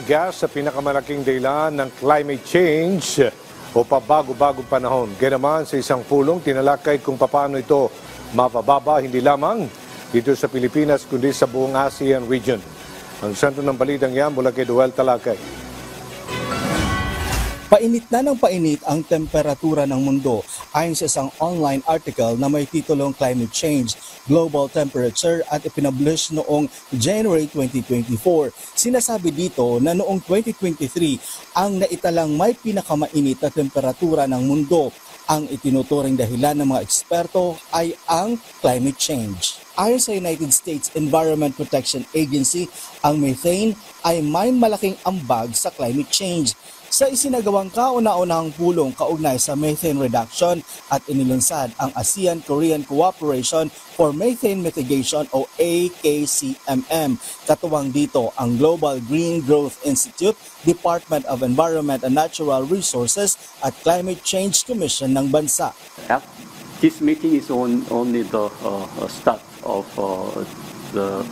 gas sa pinakamalaking dahilan ng climate change o pabago-bagong panahon. Ganaman sa isang pulong, tinalakay kung paano ito mapababa hindi lamang dito sa Pilipinas kundi sa buong ASEAN region. Ang sentro ng balitang yan mula kay Duel Talakay. Painit na ng painit ang temperatura ng mundo ayon sa isang online article na may titulong Climate Change, Global Temperature at ipinablish noong January 2024. Sinasabi dito na noong 2023 ang naitalang may pinakamainit na temperatura ng mundo. Ang itinuturing dahilan ng mga eksperto ay ang climate change. Ayon sa United States Environment Protection Agency, ang methane ay may malaking ambag sa climate change. Sa isinagawang kauna-unahang pulong kaugnay sa methane reduction at inilunsad ang ASEAN-Korean Cooperation for Methane Mitigation o AKCMM. Katuwang dito ang Global Green Growth Institute, Department of Environment and Natural Resources at Climate Change Commission ng bansa. This meeting is only the start of the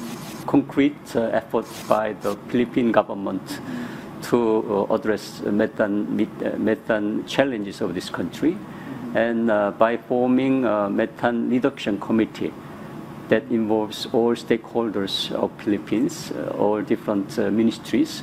concrete efforts by the Philippine government to address methane challenges of this country, and by forming a methane reduction committee that involves all stakeholders of Philippines, all different ministries,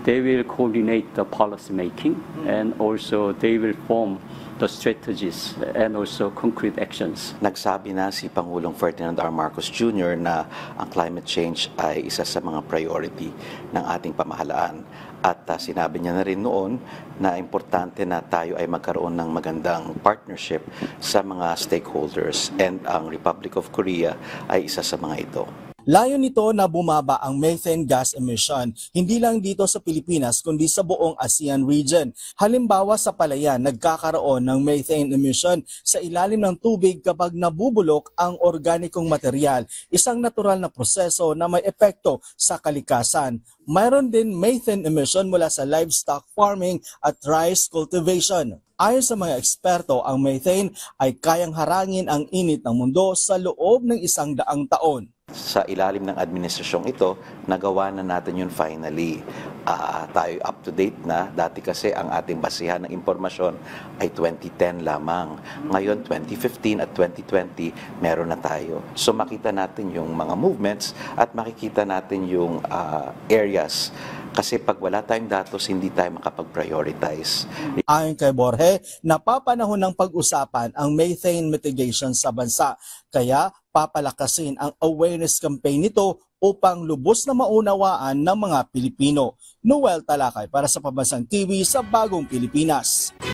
they will coordinate the policy making and also they will form the strategies and also concrete actions. Nagsabi na si Pangulong Ferdinand R. Marcos Jr. na ang climate change ay isa sa mga priority ng ating pamahalaan. At sinabi niya na rin noon na importante na tayo ay magkaroon ng magandang partnership sa mga stakeholders, and ang Republic of Korea ay isa sa mga ito. Layo nito na bumaba ang methane gas emission, hindi lang dito sa Pilipinas kundi sa buong ASEAN region. Halimbawa sa Palayan, nagkakaroon ng methane emission sa ilalim ng tubig kapag nabubulok ang organikong material, isang natural na proseso na may epekto sa kalikasan. Mayroon din methane emission mula sa livestock farming at rice cultivation. Ayon sa mga eksperto, ang methane ay kayang harangin ang init ng mundo sa loob ng 100 taon. Sa ilalim ng administrasyong ito, nagawa na natin yun finally. Tayo up to date na. Dati kasi ang ating basihan ng impormasyon ay 2010 lamang. Ngayon, 2015 at 2020, meron na tayo. So makita natin yung mga movements at makikita natin yung areas. Kasi pag wala tayong datos, hindi tayo makapag-prioritize. Ayon kay Borge, napapanahon ng pag-usapan ang methane mitigation sa bansa. Kaya papalakasin ang awareness campaign nito upang lubos na maunawaan ng mga Pilipino. Noel Talakay para sa Pambansang TV sa Bagong Pilipinas.